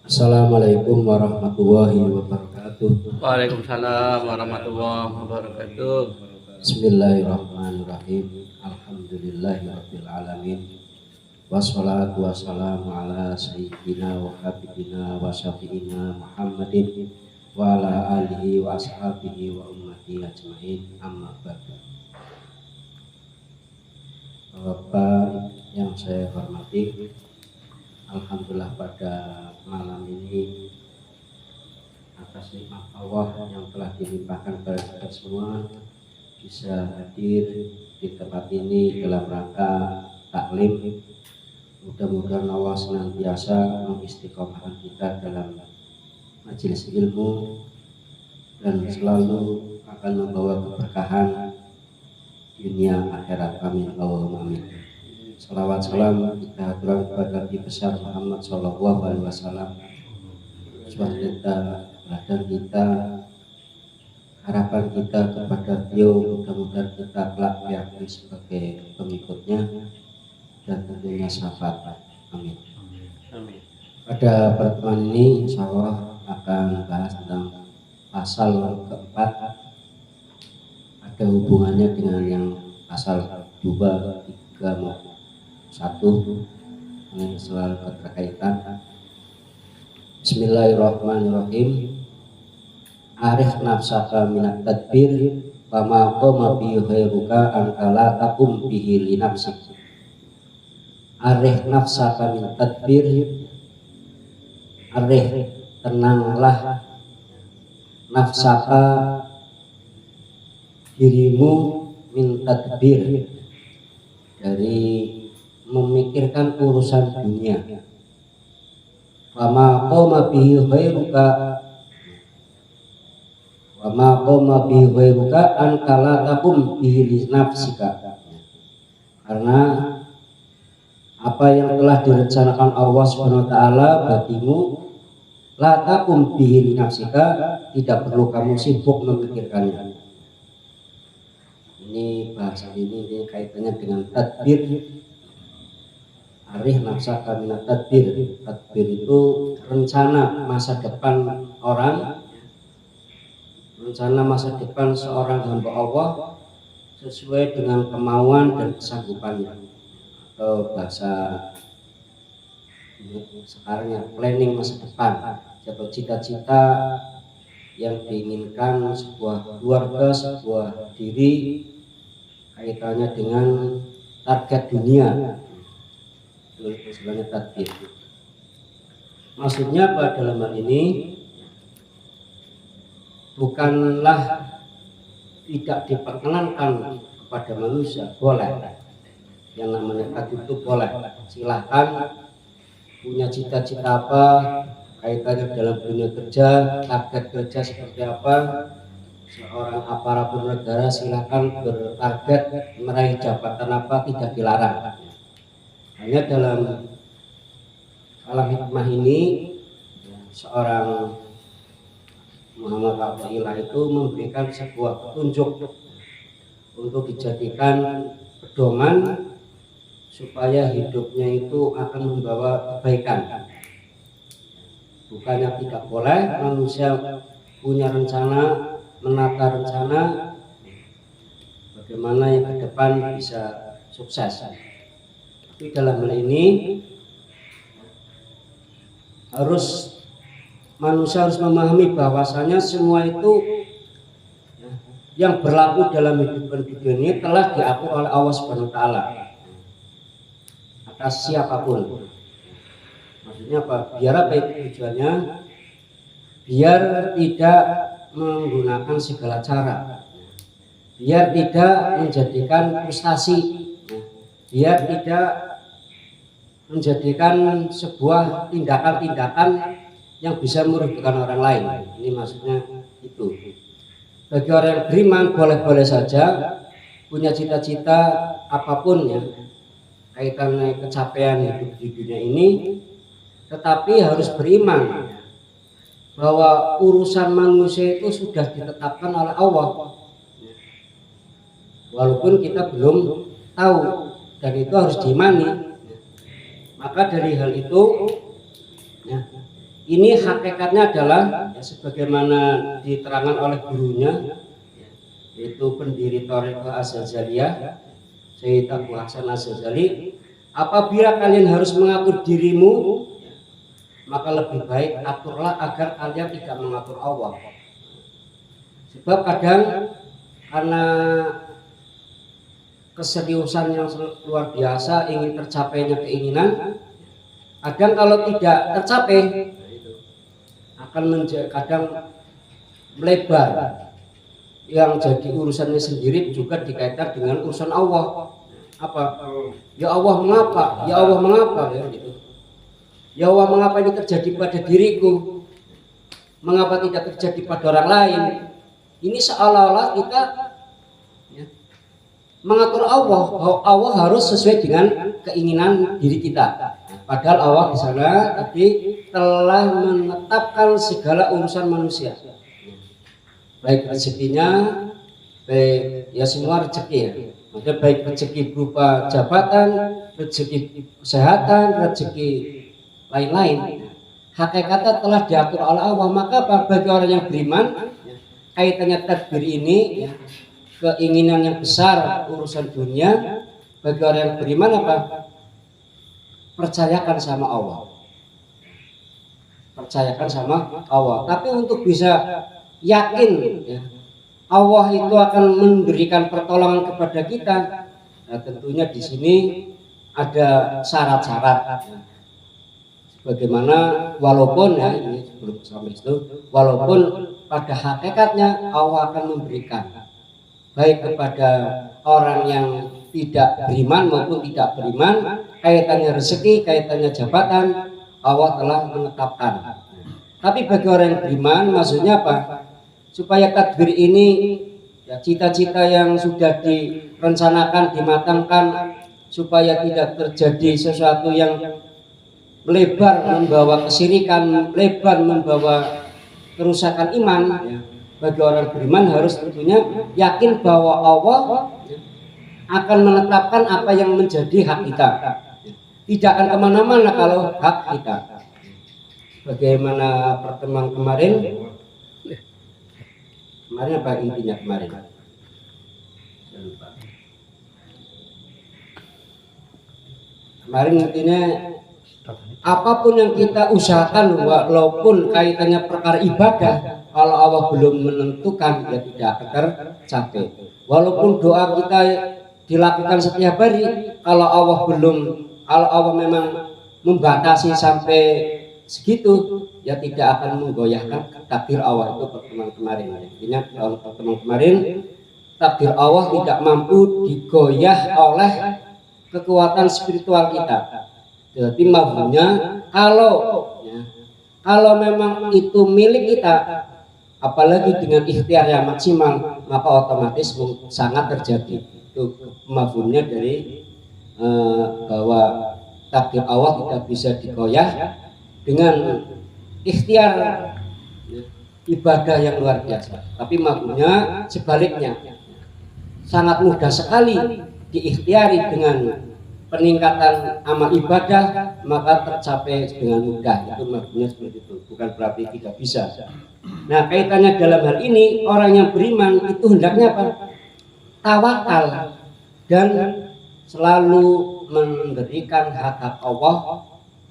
Assalamualaikum warahmatullahi wabarakatuh. Waalaikumsalam warahmatullahi wabarakatuh. Bismillahirrahmanirrahim. Alhamdulillahirabbil alamin. Wassalatu wassalamu ala sayyidina wa habibina wa syafi'ina Muhammadin wa ala alihi wa ashabihi wa ummati ajmain. Amma ba'du. Bapak yang saya hormati, alhamdulillah pada malam ini atas nikmat Allah yang telah dilimpahkan kepada kita semua bisa hadir di tempat ini dalam rangka taklim. Mudah-mudahan Allah senantiasa mengistiqomahkan kita dalam majelis ilmu dan selalu akan membawa keberkahan dunia akhirat. Amin Allahumma amin. Salawat salam kita haturkan kepada Nabi besar Muhammad Sallallahu Alaihi Wasallam, kita, teladan kita, harapan kita kepada beliau. Mudah-mudahan kita kelak diakui sebagai pengikutnya dan tentunya syafaat. Amin. Amin. Pada pertemuan ini insya Allah akan bahas tentang pasal keempat, ada hubungannya dengan yang pasal 2, 3 maupun 1 yang selalu berkaitan. Bismillahirrahmanirrahim. Arif nafsaka minat tadbir wa ma qama bi khairuka angkala takum bihi li nafsik. Arif nafsaka minat tadbir, arif tenanglah nafsaka dirimu min tadbir, dari memikirkan urusan dunia. Wama qoma bihi khairuka, wama qoma bihi khairuka ankala takum bihi li nafsika. Karena apa yang telah direncanakan Allah Subhanahu wa taala bagimu, la takum bihi li nafsika, tidak perlu kamu sibuk memikirkannya. Ini bahasa ini kaitannya dengan tadbir. Arih nafsaka minat tadbir. Tadbir itu rencana masa depan orang, rencana masa depan seorang hamba Allah sesuai dengan kemauan dan kesanggupannya, atau bahasa sekarang ya planning masa depan, atau cita-cita yang diinginkan sebuah keluarga, sebuah diri, kaitannya dengan target dunia. Itu sebenarnya tadbir. Maksudnya apa dalam hal ini? Bukanlah tidak diperkenankan kepada manusia, boleh. Yang namanya tadbir itu boleh. Silahkan punya cita-cita apa, kaitannya dalam dunia kerja, target kerja seperti apa. Seorang aparatur negara silahkan bertarget meraih jabatan apa, tidak dilarang. Hanya dalam alam hikmah ini seorang Muhammad Al-Fatihah itu memberikan sebuah petunjuk untuk dijadikan pedoman supaya hidupnya itu akan membawa kebaikan. Bukannya tidak boleh manusia punya rencana, menata rencana bagaimana yang ke depan bisa sukses. Tapi dalam hal ini manusia harus memahami bahwasanya semua itu yang berlaku dalam hidup ini telah diatur oleh Allah Subhanahu wa taala atas siapapun. Maksudnya apa? Biar apa itu tujuannya? Biar tidak menggunakan segala cara, biar tidak menjadikan frustasi, biar tidak menjadikan sebuah tindakan-tindakan yang bisa merugikan orang lain. Ini maksudnya itu. Bagi orang yang beriman boleh-boleh saja punya cita-cita apapun ya, kaitannya kecapean hidup di dunia ini, tetapi harus beriman bahwa urusan manusia itu sudah ditetapkan oleh Allah, walaupun kita belum tahu, dan itu harus diimani. Maka dari hal itu ya, Ini hakikatnya adalah ya, sebagaimana diterangkan oleh gurunya, yaitu pendiri Thariqah Az-Zazaliyah Syekh Abu Hasan Az-Zazali. Apabila kalian harus mengatur dirimu, maka lebih baik aturlah agar kalian tidak mengatur Allah. Sebab kadang karena keseriusan yang luar biasa ingin tercapainya keinginan, kadang kalau tidak tercapai akan kadang melebar, yang jadi urusannya sendiri juga dikaitkan dengan urusan Allah. Apa? Ya Allah mengapa? Ya Allah mengapa? Ya gitu. Ya Allah mengapa ini terjadi pada diriku? Mengapa tidak terjadi pada orang lain? Ini seolah-olah kita ya, mengatur Allah, bahwa Allah harus sesuai dengan keinginan diri kita. Padahal Allah di sana tadi telah menetapkan segala urusan manusia, baik rezekinya, baik ya semua rezeki ya. Maksudnya baik rezeki berupa jabatan, rezeki kesehatan, rezeki lain-lain. Hakikatnya telah diatur oleh Allah. Maka bagi orang yang beriman, kaitannya tadbir ini, ya, keinginan yang besar urusan dunia, bagi orang yang beriman apa? Percayakan sama Allah. Percayakan sama Allah. Tapi untuk bisa yakin ya, Allah itu akan memberikan pertolongan kepada kita. Nah, tentunya di sini ada syarat-syarat. Ya. Bagaimana walaupun ya ini sebelum sampai itu, walaupun pada hakikatnya Allah akan memberikan baik kepada orang yang tidak beriman maupun tidak beriman, kaitannya rezeki, kaitannya jabatan, Allah telah menetapkan. Tapi bagi orang yang beriman, maksudnya apa? Supaya takdir ini ya, cita-cita yang sudah direncanakan, dimatangkan, supaya tidak terjadi sesuatu yang melebar membawa kesyirikan, melebar membawa kerusakan iman ya. Bagi orang beriman harus tentunya yakin bahwa Allah ya, akan menetapkan apa yang menjadi hak kita, tidak akan kemana-mana kalau hak kita. Bagaimana pertemuan kemarin apa intinya kemarin? Saya lupa. Kemarin intinya apapun yang kita usahakan, walaupun kaitannya perkara ibadah, kalau Allah belum menentukan ya tidak akan tercapai. Walaupun doa kita dilakukan setiap hari, kalau Allah memang membatasi sampai segitu, ya tidak akan menggoyahkan takdir Allah. Itu pertemuan kemarin. Intinya pertemuan kemarin, takdir Allah tidak mampu digoyah oleh kekuatan spiritual kita. Jadi maksudnya kalau memang itu milik kita, apalagi dengan ikhtiar yang maksimal, maka otomatis sangat terjadi. Itu mafhumnya dari bahwa takdir Allah tidak bisa digoyah dengan ikhtiar ibadah yang luar biasa. Tapi mafhumnya sebaliknya, sangat mudah sekali diikhtiari dengan peningkatan amal ibadah, maka tercapai dengan mudah. Itu maksudnya seperti itu, bukan berarti tidak bisa. Nah, kaitannya dalam hal ini, orang yang beriman itu hendaknya apa? Tawakal dan selalu memberikan hak-hak Allah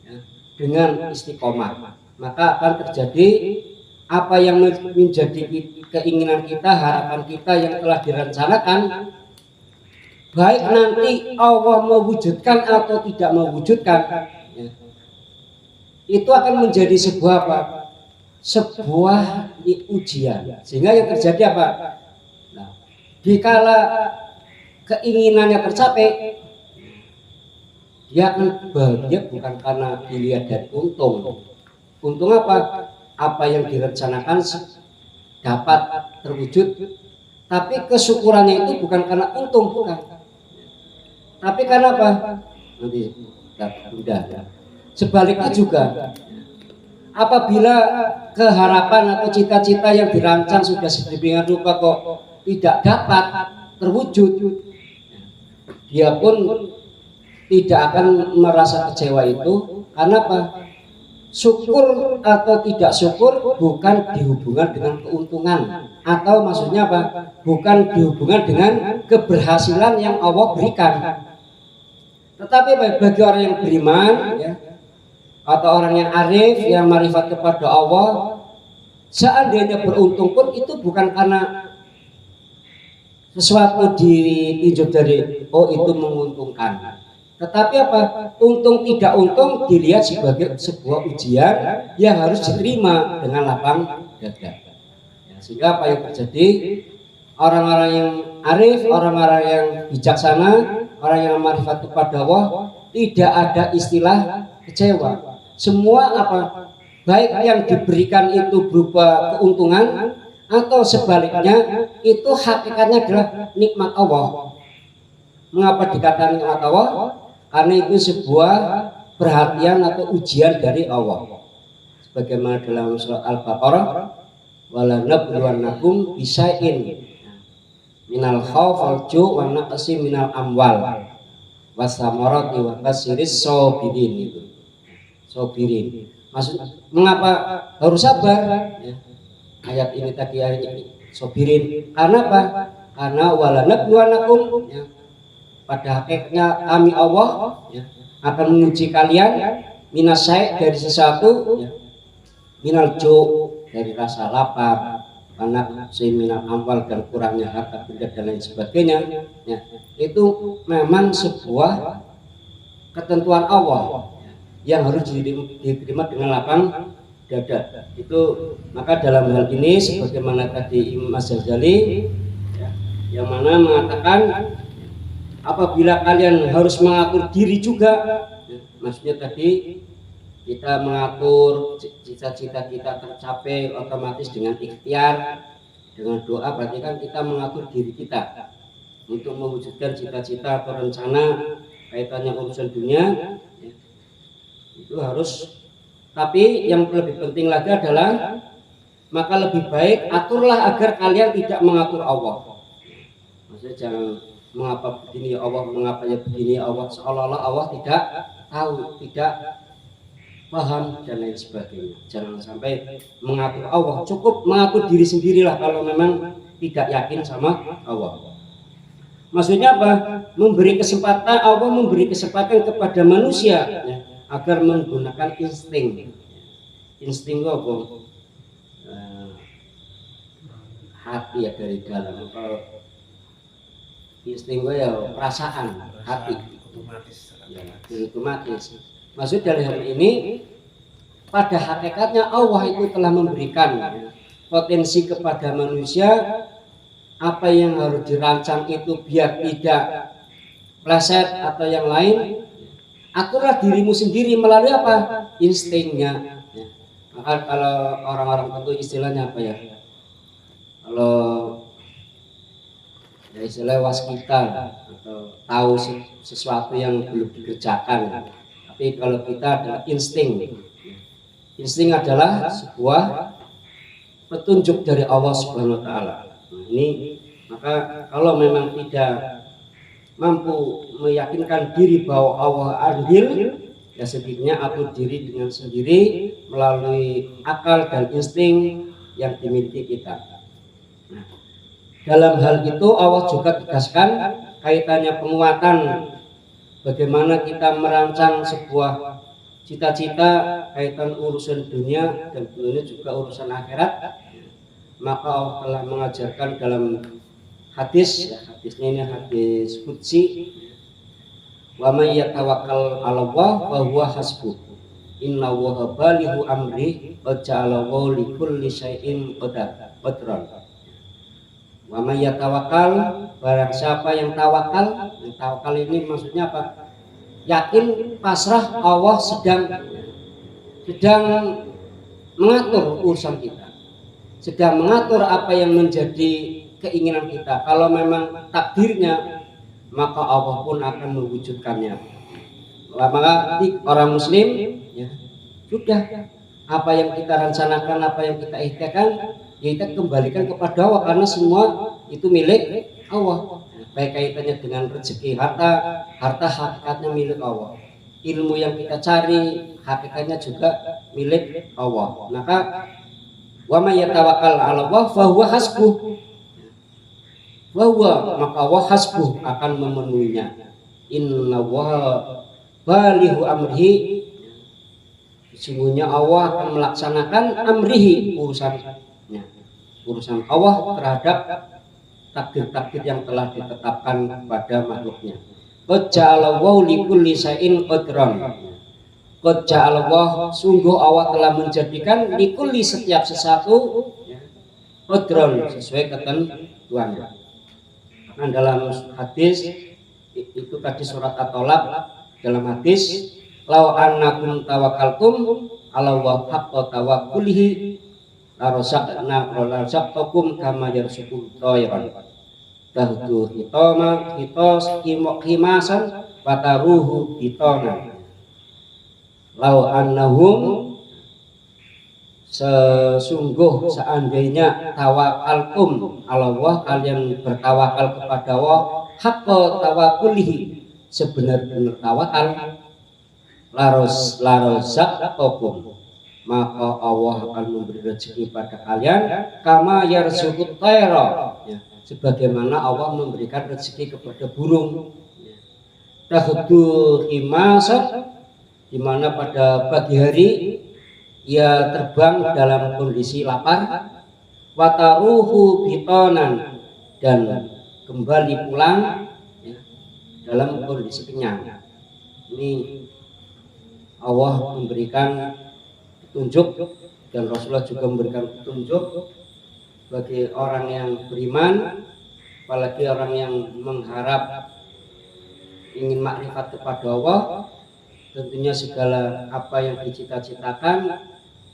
ya, dengan istiqomah. Maka akan terjadi apa yang menjadi keinginan kita, harapan kita yang telah direncanakan, baik nanti Allah mewujudkan atau tidak mewujudkan ya, itu akan menjadi sebuah apa? Sebuah ujian. Sehingga yang terjadi apa? Nah, dikala keinginannya tercapai, dia akan bahagia bukan karena dilihat dari untung. Untung apa? Apa yang direncanakan dapat terwujud. Tapi kesyukurannya itu bukan karena untung, bukan. Tapi karena apa? Nanti udah. Sebaliknya juga, apabila keharapan atau cita-cita yang dirancang sudah sedemikian rupa kok tidak dapat terwujud, dia pun tidak akan merasa kecewa itu. Karena apa? syukur atau tidak syukur bukan dihubungkan dengan keuntungan, atau maksudnya apa? Bukan dihubungkan dengan keberhasilan yang Allah berikan. Tetapi bagi orang yang beriman, ya, atau orang yang arif, yang marifat kepada Allah, seandainya beruntung pun itu bukan karena sesuatu ditinjau dari itu menguntungkan. Tetapi apa? Untung tidak untung dilihat sebagai sebuah ujian yang harus diterima dengan lapang dada. Ya, sehingga apa yang terjadi? Orang-orang yang arif, orang-orang yang bijaksana, orang yang marifat kepada Allah, tidak ada istilah kecewa. Semua apa? Baik yang diberikan itu berupa keuntungan atau sebaliknya itu hakikatnya adalah nikmat Allah. Mengapa dikatakan nikmat Allah? Karena itu sebuah perhatian atau ujian dari Allah. Sebagaimana dalam surat Al-Baqarah, wala nabluwannakum bisyai'in minal khawf wal ju' wa naqsi minal amwal wasamarati wa basiris sabirin. Itu sabirin. Maksud mengapa harus sabar? Ya. Ayat ini tadi ayat ini sabirin. Karena apa? Karena wala nabluwannakum, ya, pada hakikatnya kami Allah, ya, akan menguji kalian minasai dari sesuatu, ya, minal ju' dari rasa lapar, karena minal amwal dan kurangnya harta benda dan lain sebagainya, ya, itu memang sebuah ketentuan Allah, ya, yang harus diterima dengan lapang dada. Itu maka dalam hal ini sebagaimana tadi Imam Ghazali, ya, yang mana mengatakan apabila kalian harus mengatur diri juga, ya, maksudnya tadi kita mengatur cita-cita kita tercapai otomatis dengan ikhtiar, dengan doa, berarti kan kita mengatur diri kita untuk mewujudkan cita-cita atau rencana kaitannya urusan dunia, ya, itu harus. Tapi yang lebih penting lagi adalah maka lebih baik aturlah agar kalian tidak mengatur Allah. Maksudnya jangan mengapa begini ya Allah, mengapa ya begini ya Allah, seolah-olah Allah tidak tahu, tidak paham dan lain sebagainya. Jangan sampai mengatur Allah, cukup mengatur diri sendirilah kalau memang tidak yakin sama Allah. Maksudnya apa? Memberi kesempatan, Allah memberi kesempatan kepada manusia, ya, agar menggunakan insting. Insting itu apa? Hati, ya, dari dalam. Kalau insting ya perasaan hati, ya, otomatis. Maksud dari hal ini, pada hakikatnya Allah itu telah memberikan, ya, potensi kepada manusia. Apa yang harus dirancang itu biar tidak pleset atau yang lain, aturlah dirimu sendiri melalui apa? Instingnya, ya. Maka kalau orang-orang tentu istilahnya apa ya? Kalau ya istilah waskita atau tahu sesuatu yang belum dikerjakan. Tapi kalau kita adalah insting. Insting adalah sebuah petunjuk dari Allah Subhanahu wa taala. Nah, ini maka kalau memang tidak mampu meyakinkan diri bahwa Allah adil, ya setidaknya atur diri dengan sendiri melalui akal dan insting yang dimiliki kita. Nah, dalam hal itu Allah juga tegaskan kaitannya penguatan, bagaimana kita merancang sebuah cita-cita kaitan urusan dunia dan tentunya juga urusan akhirat. Maka Allah telah mengajarkan dalam hadis, ya, hadisnya ini hadis qudsi, wa may yatawakkal 'ala Allah fa huwa hasbuh inna Allaha balighu amri qad ja'alahu li kulli syai'in qadran. Wa may yatawakkal, barang siapa yang tawakal, yang tawakal ini maksudnya apa? Yakin, pasrah, Allah sedang mengatur urusan kita, sedang mengatur apa yang menjadi keinginan kita. Kalau memang takdirnya, maka Allah pun akan mewujudkannya. Maka orang muslim, ya, sudah apa yang kita rencanakan, apa yang kita ikhtiarkan, ya kita kembalikan kepada Allah, karena semua itu milik Allah. Baik kaitannya dengan rezeki, harta hakikatnya milik Allah. ilmu yang kita cari hakikatnya juga milik Allah. Maka wa may yatawakkal 'ala Allah fa huwa hasbuh. Maka Allah hasbuh akan memenuhinya. Inna wa balighu amrihi, sesungguhnya Allah akan melaksanakan amrihi, urusan Allah terhadap takdir-takdir yang telah ditetapkan pada makhluknya. Qad ja'alallahu likulli syai'in qadran. Qad ja'alallahu, sungguh Allah telah menjadikan likulli, setiap sesuatu, qadran, sesuai ketentuannya. Nah, dalam hadis itu tadi surat At-Tolak, dalam hadis law annakum tawakkaltum 'ala wa haqqa tawakkulihi la razaqnakum kama yarzuqut thayran tahdu himasan fataruhu hitana. Law annahum, sesungguh seandainya tawakaltum 'ala Allah, kalian bertawakal kepada Allah, haqqa tawakkulihi, sebenar-benar tawakal, larazaqnakum, maka Allah akan memberi rezeki pada kalian, kama yarzuqut tayra, sebagaimana Allah memberikan rezeki kepada burung. Tahdu himasan, di mana pada pagi hari ia terbang dalam kondisi lapar, wataruhu bitonan, dan kembali pulang dalam kondisi kenyang. Ini Allah memberikan petunjuk, dan Rasulullah juga memberikan petunjuk bagi orang yang beriman, apalagi orang yang mengharap ingin makrifat kepada Allah. Tentunya segala apa yang dicita-citakan,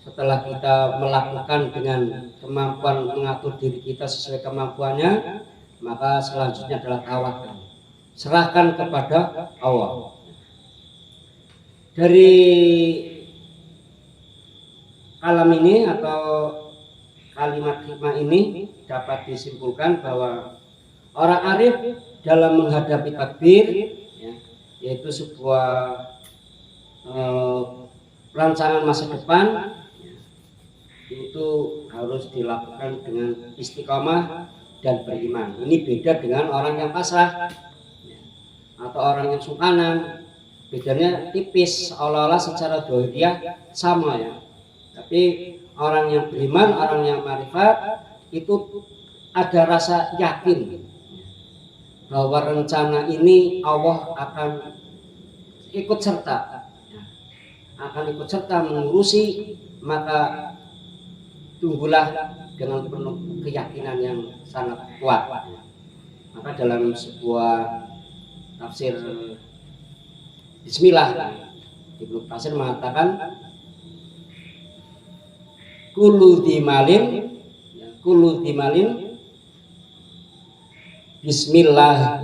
setelah kita melakukan dengan kemampuan mengatur diri kita sesuai kemampuannya, maka selanjutnya adalah tawakal, serahkan kepada Allah. Dari kalam ini atau kalimat hikmah ini dapat disimpulkan bahwa orang arif dalam menghadapi takdir, yaitu sebuah rancangan masa depan, itu harus dilakukan dengan istiqomah dan beriman. Ini beda dengan orang yang pasrah atau orang yang sungkanan. Bedanya tipis, seolah-olah secara dohiriyah sama ya. Tapi orang yang beriman, orang yang marifat, itu ada rasa yakin bahwa rencana ini Allah akan ikut serta, mengurusi. Maka tunggulah dengan penuh keyakinan yang sangat kuat. Maka dalam sebuah tafsir Bismillah, Ibnu Katsir mengatakan kullu dimalin bismillah,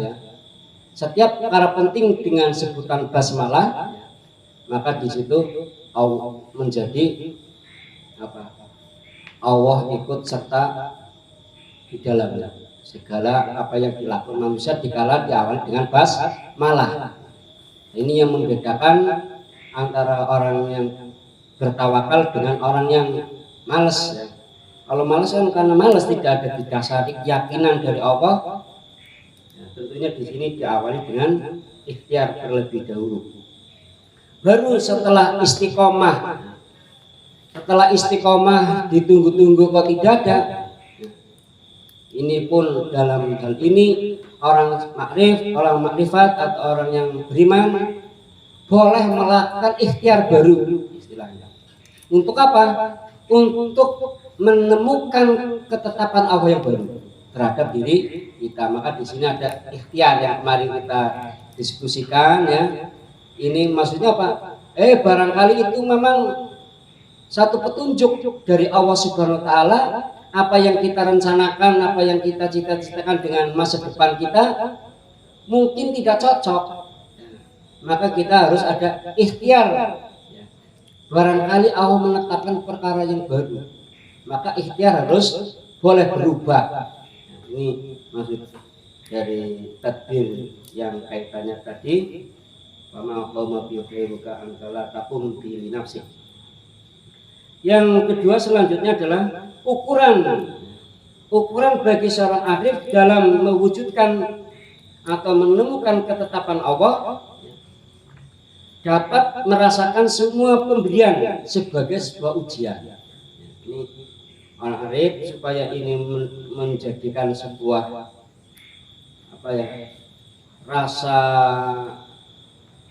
setiap perkara penting dengan sebutan basmalah, maka di situ Allah menjadi Allah ikut serta di dalamnya. Segala apa yang dilakukan manusia dikala diawali dengan basmalah. Ini yang membedakan antara orang yang bertawakal dengan orang yang malas. Kalau malas kan karena malas, tidak ada didasari keyakinan dari Allah. Tentunya di sini diawali dengan ikhtiar terlebih dahulu. Baru setelah istiqomah ditunggu-tunggu kok tidak ada. Ini pun dalam hal ini orang makrifat atau orang yang beriman boleh melakukan ikhtiar baru istilahnya. Untuk apa? Untuk menemukan ketetapan Allah yang baru terhadap diri kita. Maka di sini ada ikhtiar yang kemarin kita diskusikan ya. Ini maksudnya apa? Barangkali itu memang satu petunjuk dari Allah Subhanahu wa taala. Apa yang kita rencanakan, apa yang kita cita-citakan dengan masa depan kita mungkin tidak cocok. Maka kita harus ada ikhtiar. Barangkali Allah menetapkan perkara yang baru, maka ikhtiar harus boleh berubah. Ini maksud dari takdir yang kaitannya tadi, Fama qawma bi khairuka antala taqum bi li nafsi. Yang kedua selanjutnya adalah ukuran bagi seorang arif dalam mewujudkan atau menemukan ketetapan Allah, dapat merasakan semua pemberian sebagai sebuah ujian. Ini orang arif supaya ini menjadikan sebuah rasa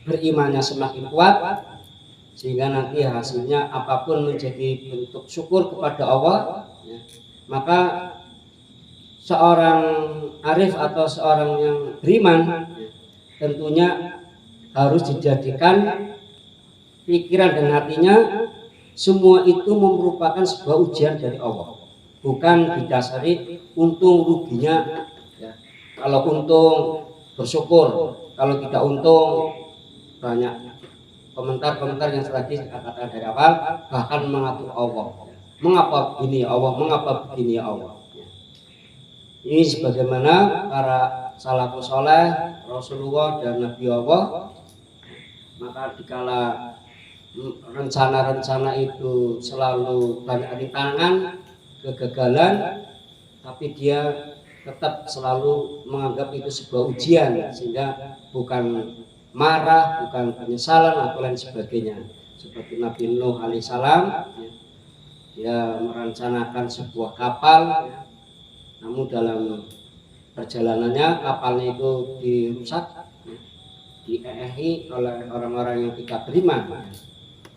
berimannya semakin kuat, sehingga nanti hasilnya apapun menjadi bentuk syukur kepada Allah, maka seorang arif atau seorang yang beriman tentunya harus dijadikan pikiran dan hatinya semua itu merupakan sebuah ujian dari Allah, bukan didasari untung ruginya. Kalau untung bersyukur, kalau tidak untung banyak komentar-komentar yang tadi katakan dari awal, bahkan mengatur Allah, mengapa begini Allah, mengapa begini Allah. Ini sebagaimana para salafus soleh, Rasulullah dan Nabi Allah, maka dikala rencana-rencana itu selalu banyak rintangan, kegagalan, tapi dia tetap selalu menganggap itu sebuah ujian, sehingga bukan marah, bukan penyesalan atau lain sebagainya. Seperti Nabi Nuh alaihissalam, dia merencanakan sebuah kapal, namun dalam perjalanannya kapalnya itu dirusak, diehi oleh orang-orang yang tidak beriman.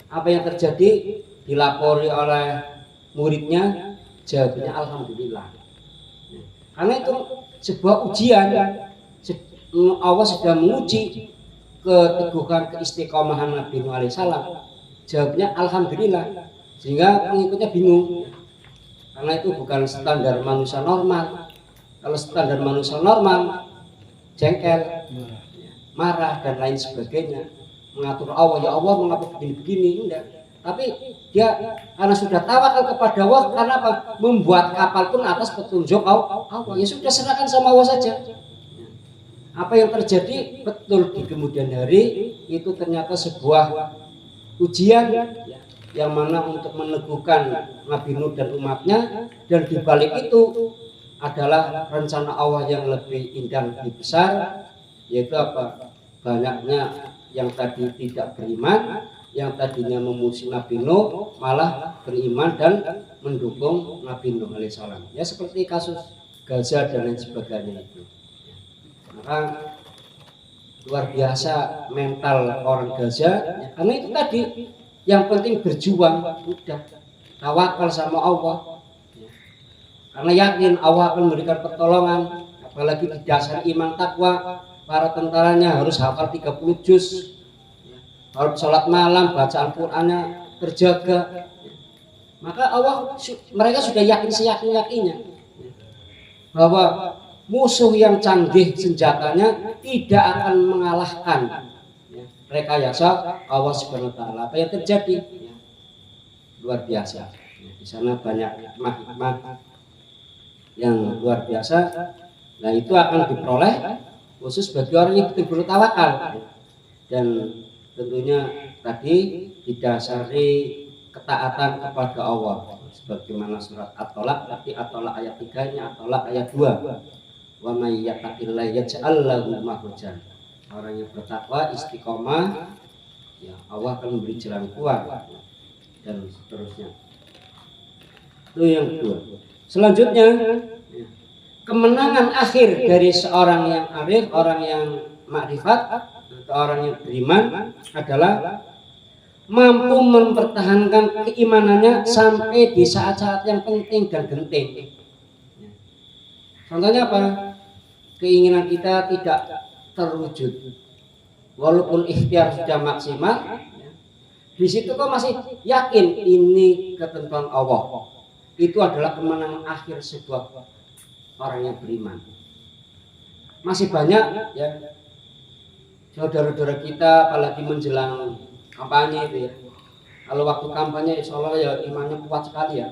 Apa yang terjadi? Dilapori oleh muridnya, jawabnya alhamdulillah. Karena itu sebuah ujian, Allah sedang menguji keteguhan keistiqomahan Nabi Nuh alaihissalam. Jawabnya alhamdulillah, sehingga pengikutnya bingung, karena itu bukan standar manusia normal. Kalau standar manusia normal, jengkel, marah dan lain sebagainya, mengatur Allah, ya Allah mengapa begini-begini, enggak. Tapi dia karena sudah tawakal kepada Allah, karena apa? Membuat kapal pun atas petunjuk Allah. Ya sudah, serahkan sama Allah saja. Apa yang terjadi betul di kemudian hari itu ternyata sebuah ujian, yang mana untuk meneguhkan Nabi Nuh dan umatnya, dan dibalik itu adalah rencana Allah yang lebih indah, lebih besar, yaitu apa? Banyaknya yang tadi tidak beriman, yang tadinya memusuhi Nabi Nuh malah beriman dan mendukung Nabi Nuh alaihissalam. Ya seperti kasus Gaza dan lain sebagainya itu. Maka luar biasa mental orang Gaza, ya, karena itu tadi yang penting berjuang, udah tawakal sama Allah, ya. Karena yakin Allah akan memberikan pertolongan, apalagi di dasar iman takwa. Para tentaranya harus hafal 30 juz, harus sholat malam, bacaan Qur'annya terjaga. Maka mereka sudah yakin seyakin-yakinnya bahwa musuh yang canggih senjatanya tidak akan mengalahkan rekayasa Allah Subhanahu wa taala. Apa yang terjadi? Luar biasa. Di sana banyak hikmah-hikmah yang luar biasa. Nah, itu akan diperoleh khusus bagi orang yang betul-betul tawakal, dan tentunya tadi didasari ketaatan kepada Allah, sebagaimana surat At-Tolak, tapi At-Tolak ayat 3-nya, At-Tolak ayat 2. Wa may yattaqillaha yaj'al lahu makhrajan. Orang yang bertakwa istiqomah, ya Allah akan memberi jalan keluar, dan seterusnya. Itu yang kedua. Selanjutnya, kemenangan akhir dari seorang yang arif, orang yang makrifat, atau orang yang beriman adalah mampu mempertahankan keimanannya sampai di saat-saat yang penting dan genting. Contohnya apa? Keinginan kita tidak terwujud, walaupun ikhtiar sudah maksimal, di situ kok masih yakin ini ketentuan Allah. Itu adalah kemenangan akhir sebuah orang yang beriman. Masih banyak ya saudara-saudara kita, apalagi menjelang kampanye itu ya. Kalau waktu kampanye insya Allah ya imannya kuat sekali ya.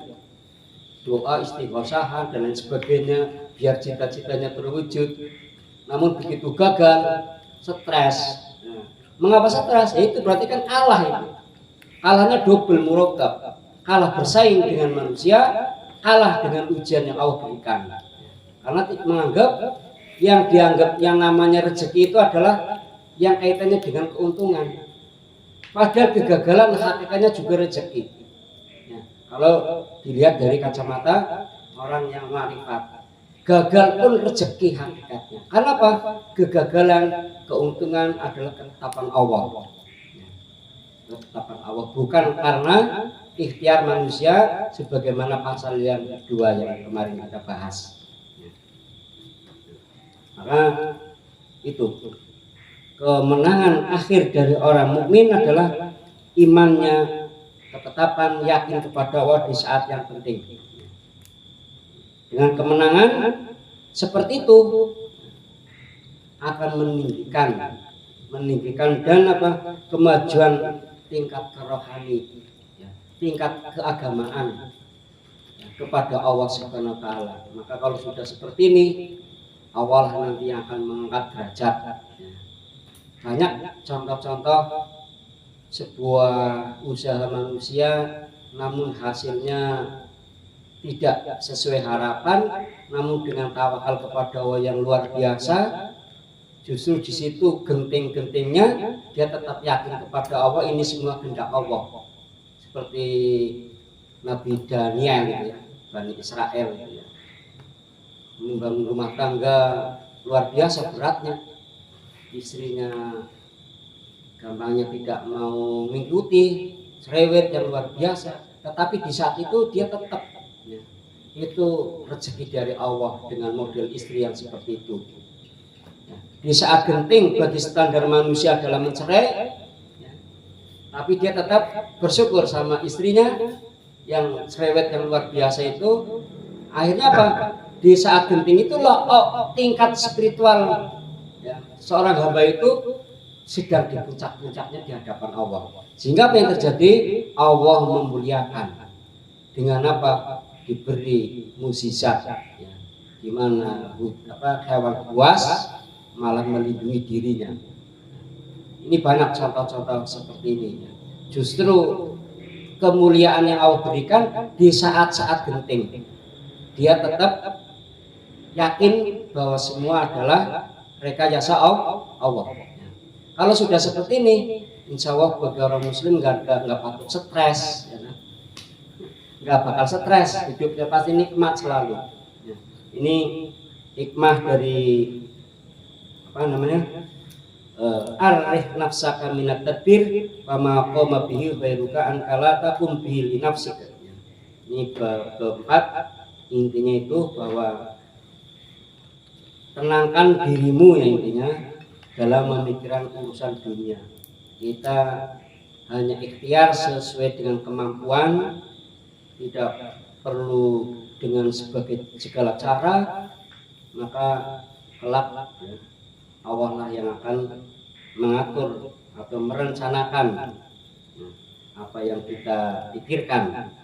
Doa, istighosahan dan lain sebagainya biar cita-citanya terwujud. Namun begitu gagal, stres. Nah, Mengapa stres? Itu berarti kan kalah itu. Kalahnya double murokab. Kalah bersaing dengan manusia, kalah dengan ujian yang Allah berikan. Karena menganggap yang namanya rezeki itu adalah yang kaitannya dengan keuntungan. Padahal kegagalan hakikatnya juga rezeki. Ya, kalau dilihat dari kacamata orang yang marifat, gagal pun rezeki hakikatnya. Karena apa? Kegagalan, keuntungan adalah ketetapan Allah. Ya, ketetapan Allah, bukan karena ikhtiar manusia sebagaimana pasal yang kedua yang kemarin kita bahas. Ya. Maka itu kemenangan akhir dari orang mukmin adalah imannya, ketetapan yakin kepada Allah di saat yang penting. Dengan kemenangan seperti itu akan meninggikan dan kemajuan tingkat kerohani, tingkat keagamaan kepada Allah Subhanahu wa taala. Maka kalau sudah seperti ini, Allah nanti akan mengangkat derajat. Banyak contoh-contoh sebuah usaha manusia namun hasilnya tidak sesuai harapan, namun dengan tawakal kepada Allah yang luar biasa, justru di situ genting-gentingnya dia tetap yakin kepada Allah, ini semua kehendak Allah. Seperti Nabi Daniel ya, Bani Israel ya. Membangun rumah tangga luar biasa beratnya, istrinya gampangnya tidak mau mengikuti, cerewet yang luar biasa, tetapi di saat itu dia tetap ya, itu rezeki dari Allah dengan model istri yang seperti itu ya. Di saat genting bagi standar manusia adalah mencerai ya, tapi dia tetap bersyukur sama istrinya yang cerewet yang luar biasa itu. Akhirnya apa? Di saat genting itulah tingkat spiritual ya, seorang hamba itu sedang di puncak-puncaknya di hadapan Allah. Sehingga apa yang terjadi? Allah memuliakan dengan apa? Diberi mukjizat ya, di mana hewan buas malah melindungi dirinya. Ini banyak contoh-contoh seperti ini ya. Justru kemuliaan yang Allah berikan di saat-saat genting, dia tetap yakin bahwa semua adalah rekayasa Allah. Kalau sudah seperti ini, insya Allah bagi orang muslim nggak patut stres, ya, nggak bakal stres, hidupnya pasti nikmat selalu. Ya, ini hikmah dari arif nafsaka minat tadbir fama qoma bihi ghairuka an kala takum bihi li nafsika. Ini keempat, intinya itu bahwa tenangkan dirimu ya, intinya dalam memikirkan urusan dunia. Kita hanya ikhtiar sesuai dengan kemampuan, tidak perlu dengan segala cara, maka kelak ya, Allah lah yang akan mengatur atau merencanakan apa yang kita pikirkan.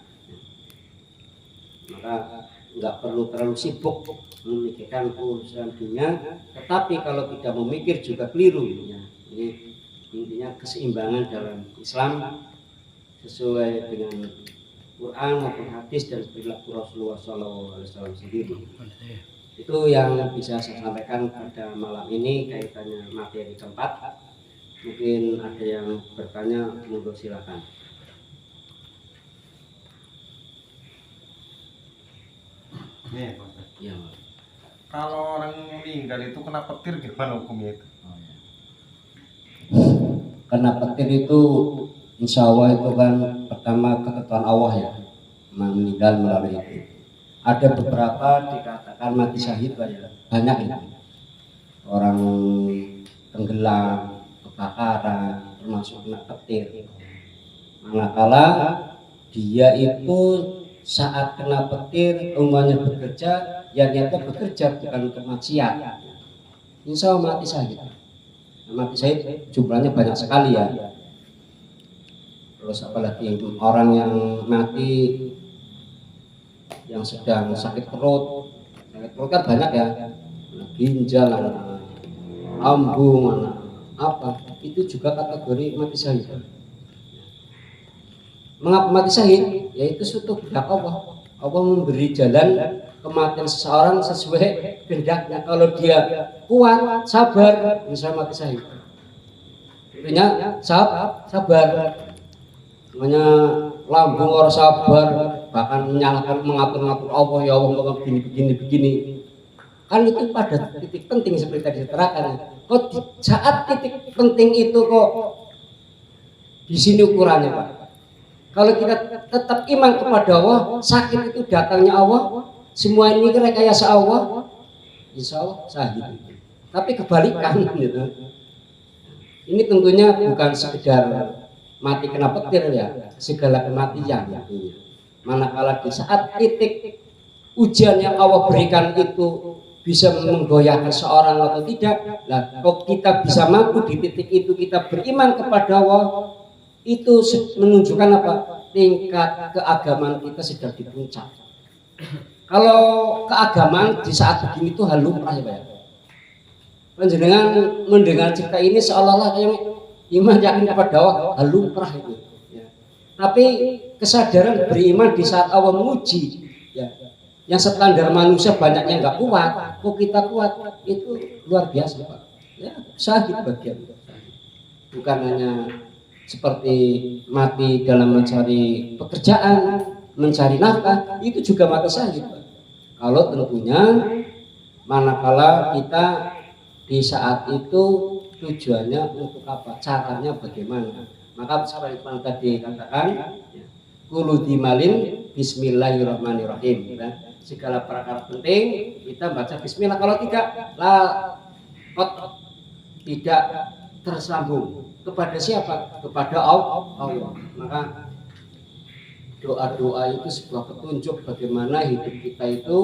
Maka nggak perlu terlalu sibuk memikirkan urusan dunia, tetapi kalau tidak memikir juga keliru ya. Ini intinya keseimbangan dalam Islam sesuai dengan Quran maupun hadis dan perilaku Rasulullah SAW sendiri. Itu yang bisa saya sampaikan pada malam ini kaitannya materi keempat. Mungkin ada yang bertanya, monggo silakan. Nih, Ya. kalau orang meninggal itu kena petir gimana hukumnya itu? Karena petir itu insya Allah itu kan pertama ketentuan Allah ya, meninggal melalui itu. Ada beberapa dikatakan mati syahid banyak ya, orang tenggelam, kebakaran, termasuk kena petir. Manakala dia itu saat kena petir umumnya bekerja, ya niatnya bekerja bukan untuk maksiat, insya Allah mati syahid. Mati syahid jumlahnya banyak sekali ya. Terus apalagi orang yang mati yang sedang sakit perut kan banyak ya, ginjal, lambung, apa? Itu juga kategori mati syahid. Mengapa mati syahid? Yaitu suatu kehendak Allah. Allah memberi jalan kematian seseorang sesuai kehendaknya. Kalau dia kuat, sabar, bisa mati syahid. Artinya sabar. Namanya lambung orang sabar, bahkan menyalahkan mengatur-ngatur Allah, ya Allah begini. Kan itu pada titik penting seperti tadi diterangkan. Kok di saat titik penting itu kok di sini ukurannya, Pak. Kalau kita tetap iman kepada Allah, sakit itu datangnya Allah, semua ini rekayasa Allah, insya Allah syahid. Tapi kebalikan gitu. Ini tentunya bukan sekedar mati kena petir ya, segala kematian artinya. Manakala di saat titik ujian yang Allah berikan itu bisa menggoyahkan seorang atau tidak, nah kok kita bisa mampu di titik itu kita beriman kepada Allah, itu menunjukkan apa? Tingkat keagamaan kita sedang di puncak. Kalau keagamaan di saat begini itu hal lumrah ya Pak ya. Panjenengan mendengar cerita ini seolah-olah yang iman yakin kepada Allah hal lumrah itu. Ya. Tapi kesadaran beriman di saat Allah menguji, ya, yang standar manusia banyaknya nggak kuat, kok kita kuat, itu luar biasa Pak. Ya, syahid bagian. Bukan hanya seperti mati dalam mencari pekerjaan, mencari nafkah, itu juga mati syahid Pak. Kalau tentunya manakala kita di saat itu tujuannya untuk apa, caranya bagaimana. Maka seperti yang tadi katakan, kulu dimalin bismillahirrahmanirrahim. Segala perkara penting kita baca bismillah. Kalau tidak, tidak tersambung kepada siapa? Kepada Allah. Maka doa-doa itu sebuah petunjuk bagaimana hidup kita itu.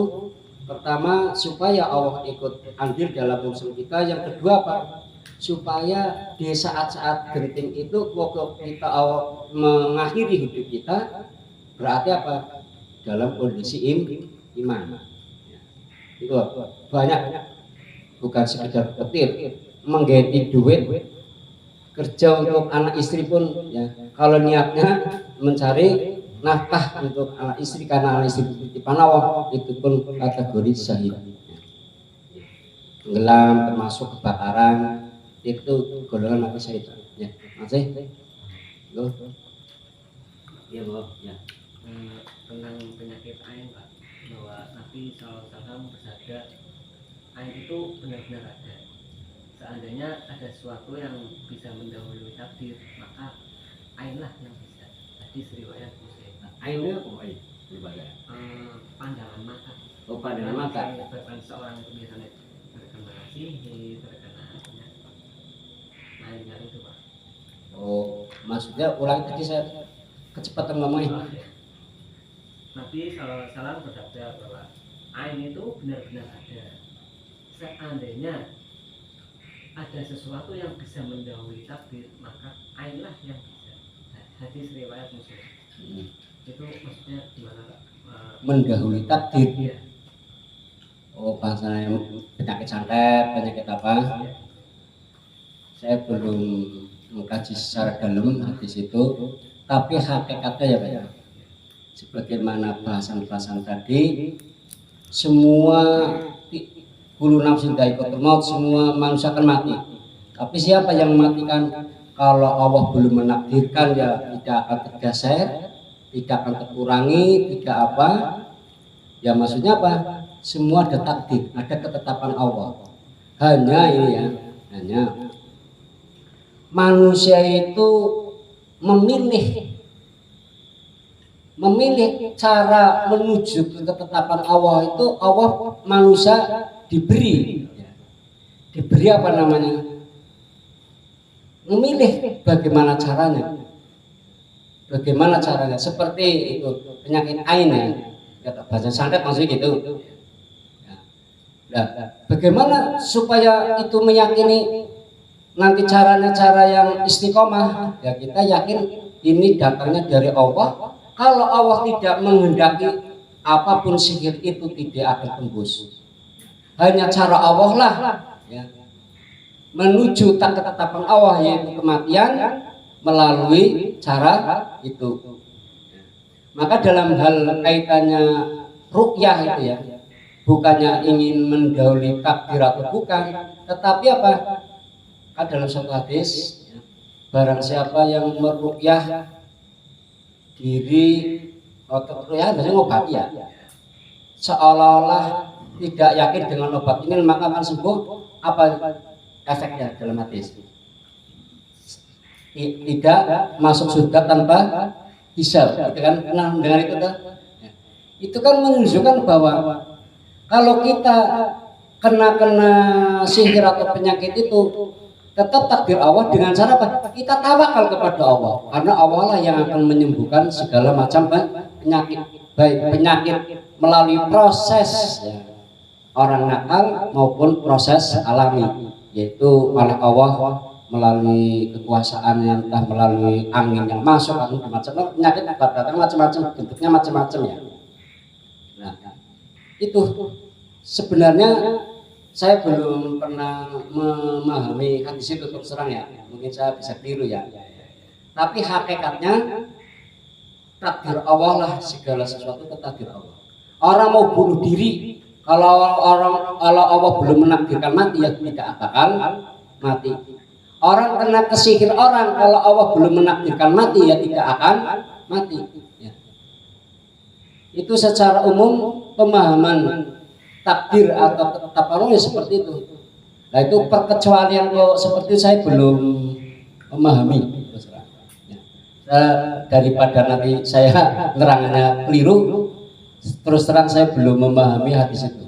Pertama, supaya Allah ikut andil dalam urusan kita. Yang kedua apa? Supaya di saat-saat genting itu waktu kita mengakhiri hidup kita, berarti apa? Dalam kondisi iman. Itu banyak, bukan sekedar petir, mengganti duit, kerja untuk anak istri pun, ya. Kalau niatnya mencari nafkah untuk anak istri karena anak istri titipan Allah, itu pun kategori syahid. Tenggelam termasuk kebakaran, itu golongan mati syahid. Ya, masih. Loh. Ya, Bu. Ya. Tentang penyakit ain Pak, bahwa Nabi SAW bersabda ain itu benar-benar ada. Seandainya ada sesuatu yang bisa mendahului takdir, maka ainlah yang bisa. Hadis riwayat Muslim. Ainnya apa ain? Pandangan mata. Oh, pandangan mata. Bahkan seorang itu biasanya terkena sihir, terkena ainnya itu Pak. Oh, maksudnya ulang tadi saya kecepatan ngomongnya. Nabi SAW bersabda bahwa ain itu benar-benar ada. Seandainya ada sesuatu yang bisa mendahului takdir, maka ainlah yang bisa. Hadis riwayat Muslim. Itu maksudnya gimana Pak? Mendahului takdir. Iya. Oh, bahasanya penyakit santet, penyakit apa? Iya. Saya belum mengkaji secara dalam hadis itu, tapi hakikatnya ya Pak ya. Sebagaimana bahasan-bahasan tadi, semua bulu nafsu dha'iqatul maut, semua manusia akan mati. Tapi siapa yang mematikan? Kalau Allah belum menakdirkan, ya tidak akan tergeser, tidak akan terkurangi, tidak apa. Ya maksudnya apa? Semua ada takdir, ada ketetapan Allah. Hanya ini ya, hanya manusia itu memilih cara menuju ke ketetapan Allah itu. Allah manusia diberi apa namanya, memilih bagaimana caranya, seperti itu penyakit ain ya, bahasa santet maksudnya gitu. Nah, bagaimana supaya itu meyakini nanti caranya cara yang istiqomah, ya kita yakin ini datangnya dari Allah. Kalau Allah tidak menghendaki, apapun sihir itu tidak akan tembus. Hanya cara Allah lah, ya. menuju ketetapan Allah yaitu kematian melalui cara itu. Maka dalam hal kaitannya ruqyah itu ya, bukannya ingin mendahului takdir atau bukan, tetapi apa? Kan dalam satu hadis, barang siapa yang meruqyah diri atau ruqyah biasanya ngobati ya, seolah-olah tidak yakin dengan obat ini maka akan sembuh. Apa efeknya dalam hadis? Tidak masuk surga tanpa hisab, gitu kan? Pernah mendengar itu kan? Itu kan menunjukkan bahwa kalau kita kena sihir atau penyakit itu tetap takdir Allah dengan cara apa? Kita tawakal kepada Allah, karena Allah lah yang akan menyembuhkan segala macam penyakit, baik penyakit melalui proses ya, orang nakal maupun proses alami, yaitu oleh Allah melalui kekuasaan yang entah melalui angin yang masuk atau macam penyakit datang macam-macam, bentuknya macam-macam ya. Nah, itu sebenarnya saya belum pernah memahami hadis itu terus terang ya, mungkin saya bisa keliru ya. Tapi hakikatnya takdir Allah lah, segala sesuatu itu takdir Allah. Orang mau bunuh diri, kalau Allah belum menakdirkan mati ya tidak akan mati. Orang kena kesihir orang, kalau Allah belum menakdirkan mati ya tidak akan mati. Ya. Itu secara umum pemahaman takdir atau ketetapan ya seperti itu. Nah itu perkecualian kok seperti itu saya belum memahami. Ya. Daripada nanti saya nerangannya keliru, terus terang saya belum memahami hadis itu.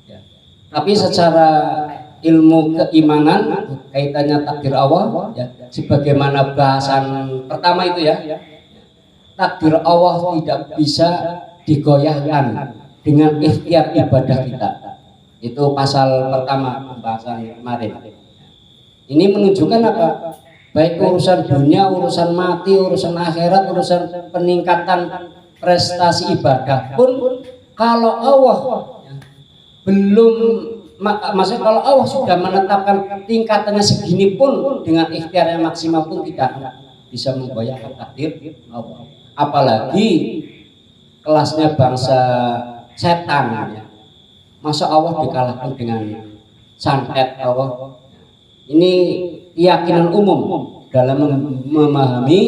Ya. Tapi secara ilmu keimanan kaitannya takdir Allah ya, sebagaimana bahasan pertama itu ya, takdir Allah tidak bisa digoyahkan dengan ikhtiar ibadah kita. Itu pasal pertama pembahasan kemarin. Ini menunjukkan apa? Baik urusan dunia, urusan mati, urusan akhirat, urusan peningkatan prestasi ibadah pun kalau Allah ya, belum, maksudnya kalau Allah sudah menetapkan tingkatannya segini pun dengan ikhtiar yang maksimal pun tidak bisa menggoyahkan takdir Allah. Apalagi kelasnya bangsa setan ya. Masa Allah dikalahkan dengan santet Allah. Ini keyakinan umum dalam memahami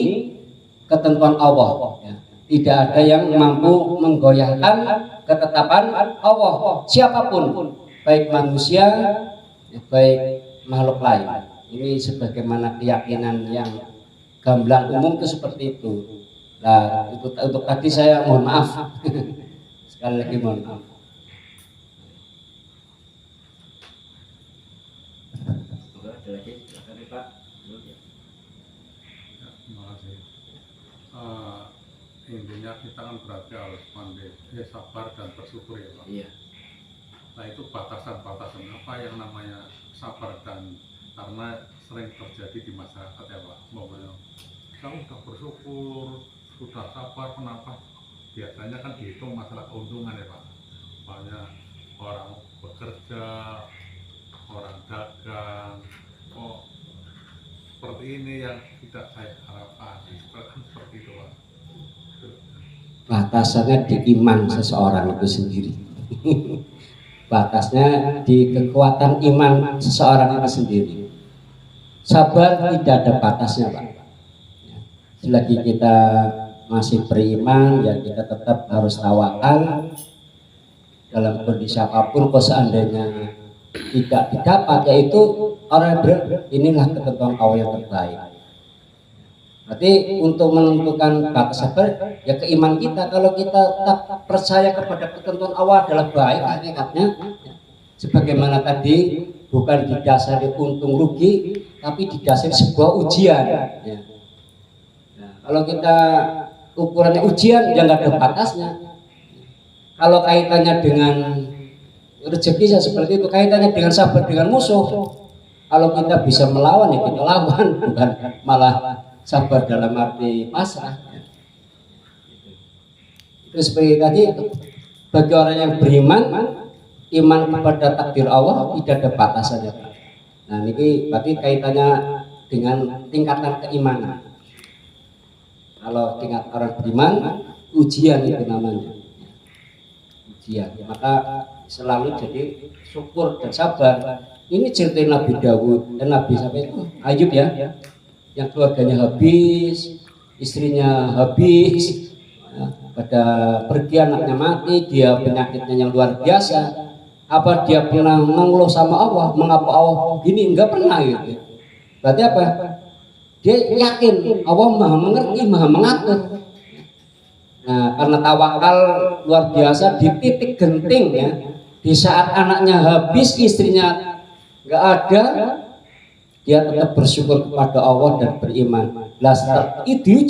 ketentuan Allah ya. Tidak ada yang mampu menggoyahkan ketetapan Allah siapapun, baik manusia baik makhluk lain. Ini sebagaimana keyakinan yang gamblang umum itu seperti itu. Nah, untuk tadi saya mohon maaf. Sekali lagi mohon maaf. Intinya kita kan berarti harus pandai sabar dan bersyukur ya Pak. Iya. Nah itu batasan-batasan apa yang namanya sabar, dan karena sering terjadi di masyarakat ya Pak, bahwa kamu sudah bersyukur, sudah sabar, kenapa? Biasanya kan dihitung masalah keuntungan ya Pak. Banyak orang bekerja, orang dagang, oh seperti ini yang tidak saya harapkan, seperti itu Pak. Batasannya di iman seseorang itu sendiri. Batasnya di kekuatan iman seseorang itu sendiri. Sabar tidak ada batasnya Pak. Selagi kita masih beriman ya kita tetap harus tawakal dalam kondisi apapun. Kalau seandainya tidak didapat, yaitu orang yang inilah ketentuan Allah yang terbaik. Berarti untuk menentukan batas sabar ya keiman kita. Kalau kita tak percaya kepada ketentuan Allah adalah baik hakikatnya ya. Sebagaimana tadi bukan didasari untung rugi, tapi didasari sebuah ujian ya. Nah, kalau kita ukurannya ujian ya nggak ada batasnya. Kalau kaitannya dengan rezeki ya seperti itu, kaitannya dengan sabar dengan musuh. Kalau kita bisa melawan ya kita lawan, bukan malah sabar dalam arti pasrah. Itu seperti tadi, bagi orang yang beriman, iman kepada takdir Allah tidak ada batasannya. Nah, ini berarti kaitannya dengan tingkatan keimanan. Kalau tingkat orang beriman, ujian itu namanya. Ujian. Maka selalu jadi syukur dan sabar. Ini cerita Nabi Dawud dan Nabi siapa itu? Ayub ya, yang keluarganya habis, istrinya habis, pada pergi anaknya mati, dia penyakitnya yang luar biasa. Apa dia pernah mengeluh sama Allah? Mengapa Allah gini? Enggak pernah gitu. Berarti apa? Dia yakin Allah maha mengerti, maha mengatur. Nah, karena tawakal luar biasa di titik genting ya, di saat anaknya habis, istrinya nggak ada, dia tetap bersyukur kepada Allah dan beriman. Lah itu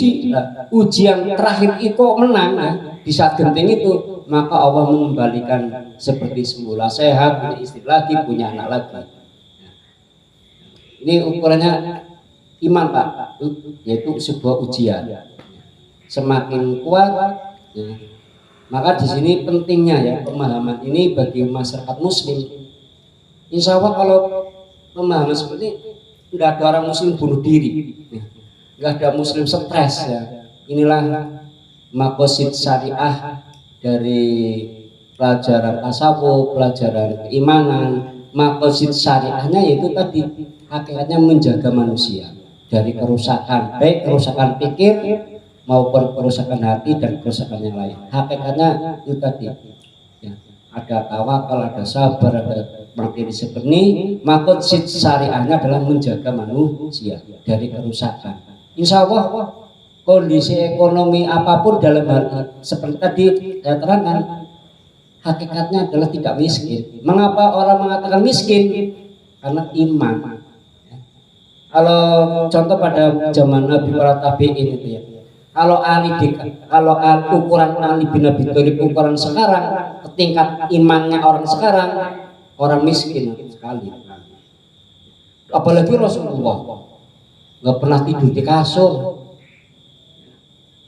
ujian terakhir itu menang ya, di saat genting itu, maka Allah mengembalikan seperti semula, sehat, punya istri lagi, punya anak lagi. Ini ukurannya iman Pak, yaitu sebuah ujian. Semakin kuat, ya. Maka di sini pentingnya ya pemahaman ini bagi masyarakat Muslim. Insya Allah kalau pemahaman seperti ini, tidak ada orang Muslim bunuh diri, nggak ada Muslim stres ya. Inilah makosid syariah dari pelajaran tasawuf, pelajaran keimanan. Makosid syariahnya yaitu tadi hakikatnya menjaga manusia dari kerusakan, baik kerusakan pikir maupun kerusakan hati dan kerusakan yang lain. Hakikatnya itu tadi ya, ada tawakal, ada sabar, ada mandiri seperti. Makosid syariahnya adalah menjaga manusia dari kerusakan. Insya Allah kondisi ekonomi apapun dalam hal seperti tadi saya terangkan, hakikatnya adalah tidak miskin. Mengapa orang mengatakan miskin? Karena iman. Kalau contoh pada zaman Nabi para tabi'in itu ya, kalau ukuran Ali bin Abi Thalib ukuran sekarang, tingkat imannya orang sekarang, orang miskin sekali. Apalagi Rasulullah nggak pernah tidur di kasur,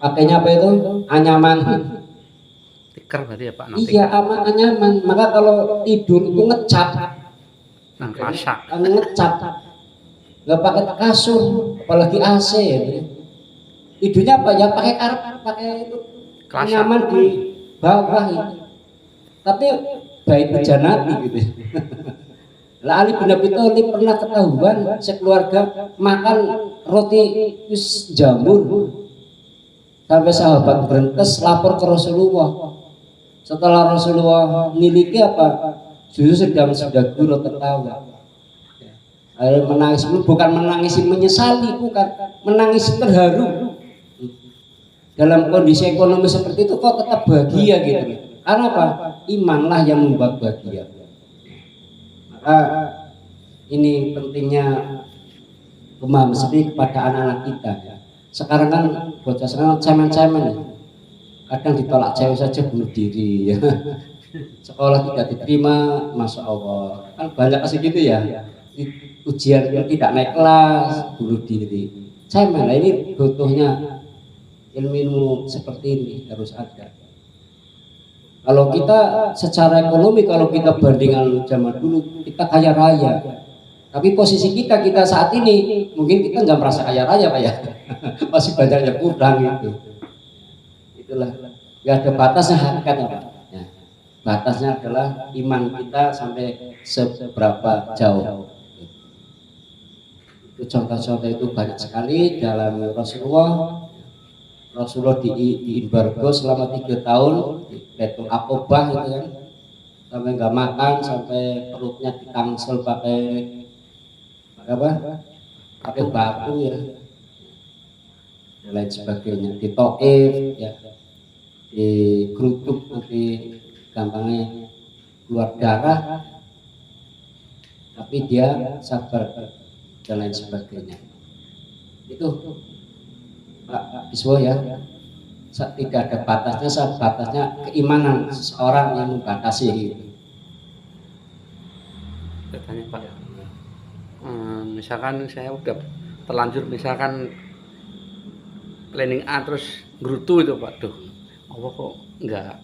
pakainya apa itu? Anyaman. Tikar berarti ya Pak? Iya, aman, anyaman. Maka kalau tidur itu ngecap, Nang kasak. ngecap, nggak pakai kasur, apalagi AC ya. Tidurnya apa ya? Pakai karpet, pakai itu nyaman di bawah itu. Tapi baik berjanati gitu. Lah Ali bin Abi Thalib pernah ketahuan sekeluarga makan roti jamur, sampai sahabat berentes lapor ke Rasulullah. Setelah Rasulullah miliki apa? Justru sudah guru tertawa. Menangis, bukan menangis menyesali, bukan menangis terharu. Dalam kondisi ekonomi seperti itu kok tetap bahagia gitu. Karena apa? Imanlah yang membuat bahagia. Maka ini pentingnya pemahaman seperti kepada anak-anak kita. Sekarang kan bocah sekarang cemen-cemen ya. Kadang ditolak cewek saja bunuh diri ya. Sekolah tidak diterima, masya Allah. Kan banyak kasih gitu ya. Ujian tidak naik kelas, bunuh diri. Cemen. Nah, ini butuhnya ilmu seperti ini harus ada. Kalau kita secara ekonomi, kalau kita bandingkan zaman dulu, kita kaya raya. Tapi posisi kita saat ini, mungkin kita nggak merasa kaya raya Pak ya. Masih banyak yang kurang gitu. Itulah, nggak ada batasnya hakikatnya Pak. Ya. Batasnya adalah iman kita sampai seberapa jauh. Itu contoh-contoh itu banyak sekali dalam Rasulullah diembargo selama 3 tahun di Baitul Aqobah itu kan, sampai nggak makan, sampai perutnya ditangsel pakai apa? Pakai batu ya, dan lain sebagainya. Di Taif ya, di kerutuk nanti gampangnya keluar darah, tapi dia sabar dan lain sebagainya. Itu Pak Biswo ya, tidak ada batasnya, batasnya keimanan seseorang yang membatasi itu. Bertanya Pak, misalkan saya udah terlanjur misalkan planning A terus gerutu itu Pak, tuh Allah kok enggak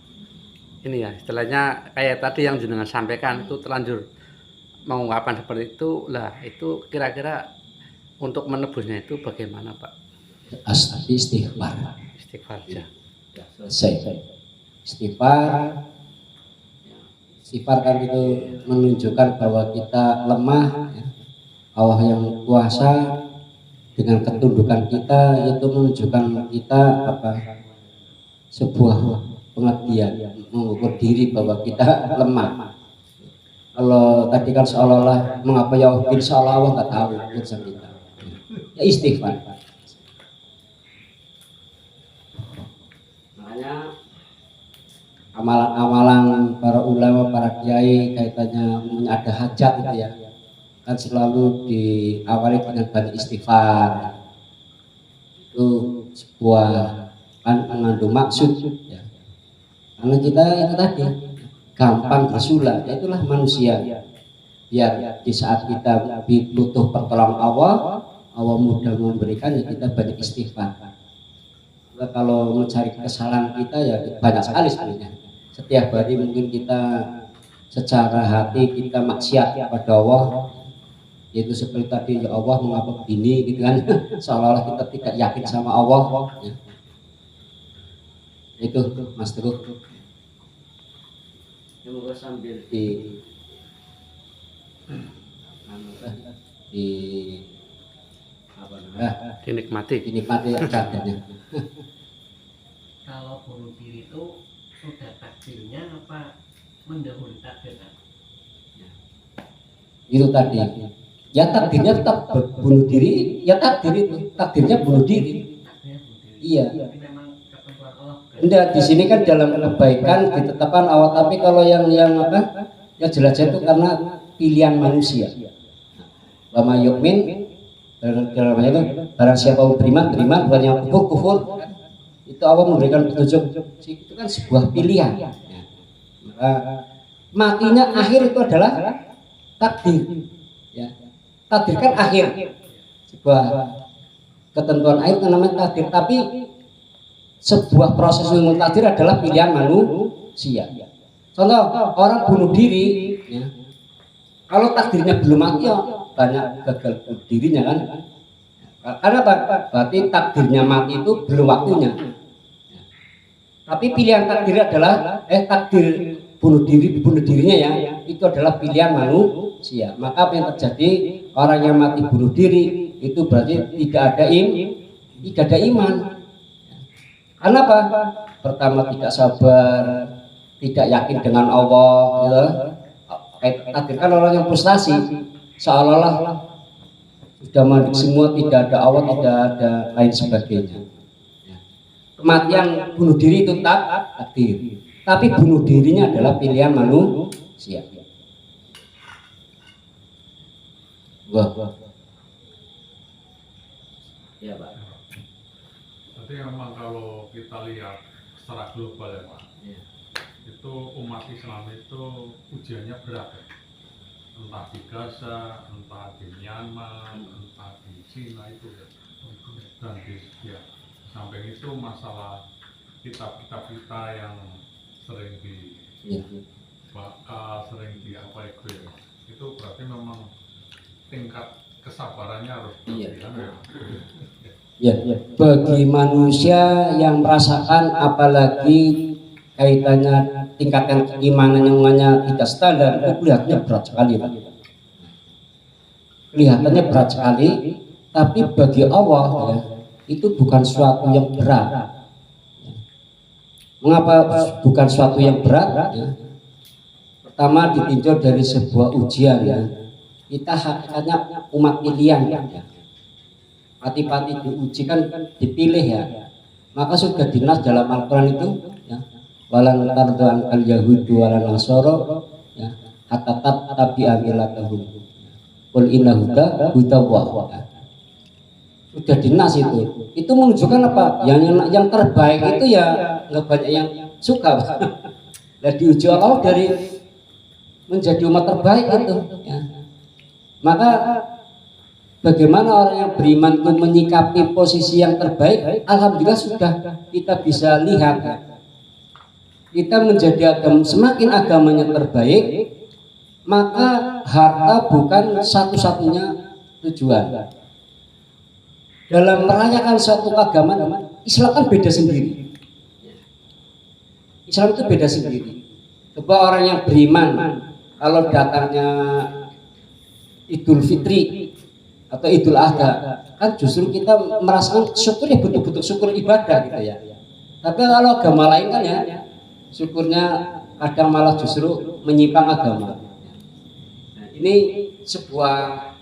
ini ya, istilahnya kayak tadi yang jenengan sampaikan itu terlanjur mengungkapkan seperti itu lah, itu kira-kira untuk menebusnya itu bagaimana Pak? Istighfar. Istighfar aja. Ya, selesai. Istighfar. Istighfar kan itu menunjukkan bahwa kita lemah, ya. Allah yang kuasa dengan ketundukan kita itu menunjukkan kita sebuah pengertian, mengukur diri bahwa kita lemah. Kalau tadi kan seolah-olah mengapa ya seolah Allah nggak tahu urusan kita. Ya istighfar. Makanya amalan-amalan para ulama, para kiai kaitannya ada hajat gitu ya, kan selalu diawali dengan banyak istighfar. Itu sebuah kan mengandung maksud ya. Karena kita itu tadi gampang bersulah, ya itulah manusia. Biar di saat kita butuh pertolongan Allah mudah memberikan, ya kita banyak istighfar. Nah, kalau mencari kesalahan kita ya banyak sekali sebenarnya. Setiap hari mungkin kita secara hati kita maksiat kepada Allah, yaitu seperti tadi, ya Allah mengapa begini gitu kan, seolah-olah kita tidak yakin sama Allah ya. Itu Mas Teguh. Semoga sambil dinikmati keadaannya. Kalau bunuh diri itu sudah takdirnya apa mendahului takdir? Itu tadi. Ya takdirnya tetap bunuh diri, ya takdirnya bunuh diri. Iya. Tapi memang ketentuan Allah. Enggak, di sini kan dalam kebaikan ditetapkan awal, tapi kalau yang jelas itu karena pilihan manusia. Lama yu'min dalam itu barang siapa beriman, bukan yang kufur. Itu Allah memberikan petunjuk. Itu kan sebuah pilihan. Maka matinya akhir itu adalah takdir. Ya. Takdir kan akhir. Sebuah ketentuan akhir namanya takdir, tapi sebuah proses ilmu takdir adalah pilihan manusia. Contoh orang bunuh diri, ya. Kalau takdirnya belum mati, ya banyak gagal bunuh dirinya kan. Karena apa? Berarti takdirnya mati itu belum waktunya. Tapi pilihan takdir adalah takdir bunuh dirinya ya, itu adalah pilihan manusia. Maka apa yang terjadi, orang yang mati bunuh diri itu berarti tidak ada iman. Karena apa? Pertama tidak sabar, tidak yakin dengan Allah, gitu. Takdir kan orang yang frustasi, seolah-olah sudah mati semua, tidak ada Allah, tidak ada lain sebagainya. Kematian bunuh diri itu takdir, tapi bunuh dirinya adalah pilihan manusia. Wah. Ya Pak. Jadi memang kalau kita lihat secara global ya Pak, Ya. itu umat Islam itu ujiannya berat ya. Entah di Gaza, entah di Myanmar, entah di Cina itu ya. Dan ya, samping itu masalah kitab-kitab kita yang sering dibakar, sering itu berarti memang tingkat kesabarannya harus berlebihan ya. Ya, bagi manusia yang merasakan, apalagi kaitannya tingkatan keimanan yang namanya tidak standar, itu kelihatannya berat sekali Pak. Kelihatannya berat sekali, tapi bagi Allah ya, itu bukan suatu yang berat. Mengapa bukan suatu yang berat? Ya. Pertama ditinjau dari sebuah ujian ya. Kita hakikatnya umat pilihan ya. Pati-pati diuji kan dipilih ya. Maka sudah dinas dalam Al-Quran itu ya. Walan tardu'an al yahudu walan nasoro ya. Hatta tabi'a millatahum. Qul inna huda hudallah. Sudah dinas itu menunjukkan apa? Yang terbaik itu ya nggak banyak yang suka. Dan diuji Allah dari menjadi umat terbaik itu ya. Maka bagaimana orang yang beriman itu menyikapi posisi yang terbaik, alhamdulillah sudah kita bisa lihat ya. Kita menjadi semakin agamanya terbaik, maka harta bukan satu-satunya tujuan. Dalam merayakan suatu keagamaan, Islam kan beda sendiri. Islam itu beda sendiri. Coba orang yang beriman, kalau datangnya Idul Fitri atau Idul Adha, kan justru kita merasakan syukur ya, betul-betul syukur ibadah gitu ya. Tapi kalau agama lain kan ya, syukurnya kadang malah justru menyimpang agama. Nah, ini sebuah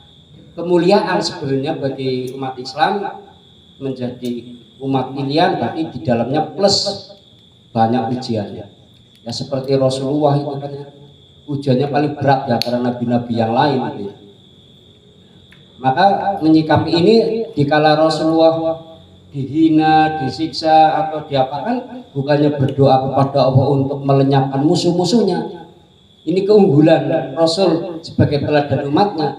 kemuliaan sebenarnya bagi umat Islam menjadi umat pilihan, tapi di dalamnya plus banyak ujiannya. Ya seperti Rasulullah itu kan ujiannya paling berat ya karena nabi-nabi yang lain gitu ya. Maka menyikapi ini dikala Rasulullah dihina, disiksa atau diapakan, bukannya berdoa kepada Allah untuk melenyapkan musuh-musuhnya. Ini keunggulan Rasul sebagai teladan umatnya.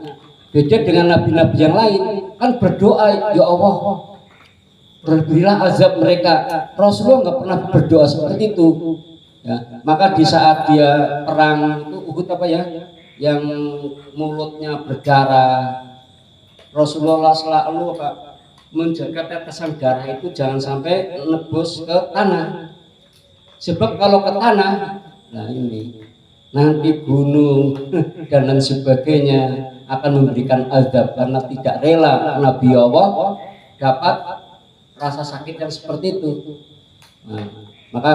Beda dengan nabi-nabi yang lain, kan berdoa, ya Allah berilah azab mereka. Rasulullah nggak pernah berdoa seperti itu. Ya, maka di saat dia perang itu Uhud apa ya, yang mulutnya berdarah, Rasulullah selalu menjaga tetesan darah itu jangan sampai nebus ke tanah. Sebab kalau ke tanah, nah ini nanti gunung dan lain sebagainya akan memberikan azab karena tidak rela Nabi Allah dapat rasa sakit yang seperti itu. Nah, maka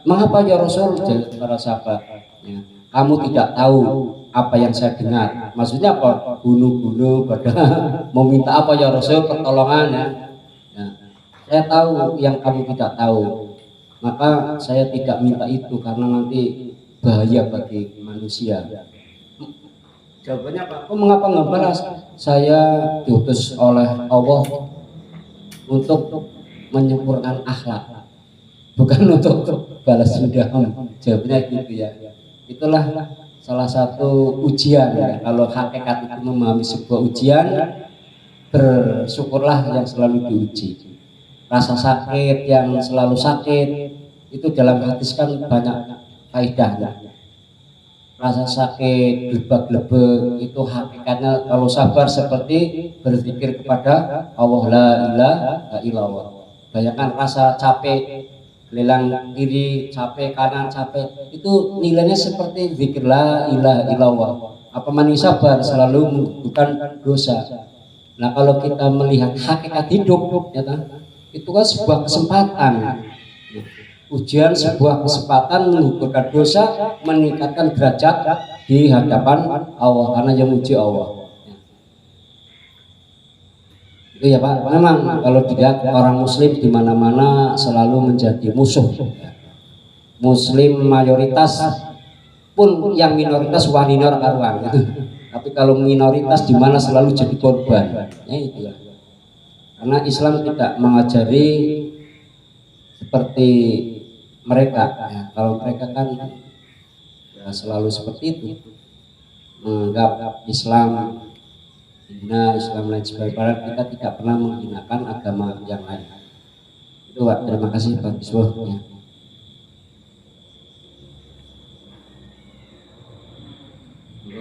mengapa ya Rasul, para sahabat, ya, kamu tidak tahu apa yang saya dengar? Maksudnya apa? Gunung-gunung pada mau minta apa ya Rasul, pertolongan ya. Nah, saya tahu yang kamu tidak tahu, maka saya tidak minta itu karena nanti bahaya bagi manusia. Jawabannya apa? Oh, mengapa nggak balas? Saya diutus oleh Allah untuk menyempurnakan akhlak, bukan untuk balas dendam. Jawabannya gitu ya. Itulah salah satu ujian ya. Kalau hakikat itu memahami sebuah ujian, bersyukurlah yang selalu diuji. Rasa sakit yang selalu sakit itu dalam hadis kan banyak faedahnya. Rasa sakit, gelebak-gelebek itu hakikatnya kalau sabar seperti berzikir kepada Allah, la ilaha illallah. Bayangkan rasa capek, lelang kiri, capek kanan, capek, itu nilainya seperti zikir la ilaha illallah. Apa manusia sabar selalu bukan dosa. Nah kalau kita melihat hakikat hidup, ya kan, itu kan sebuah kesempatan. Ujian sebuah kesempatan mengukurkan dosa, meningkatkan derajat di hadapan Allah karena yang uji Allah. Itu ya Pak. Memang kalau dilihat orang Muslim di mana-mana selalu menjadi musuh. Muslim mayoritas pun yang minoritas waninor karuan gitu. Tapi kalau minoritas di mana selalu jadi korban. Ya itu ya. Karena Islam tidak mengajari seperti mereka ya, kalau mereka kan ya selalu seperti itu, menganggap Islam hina, Islam lain sebagainya. Kita tidak pernah menghinakan agama yang lain. Itu Pak, terima kasih Pak Biswa ya.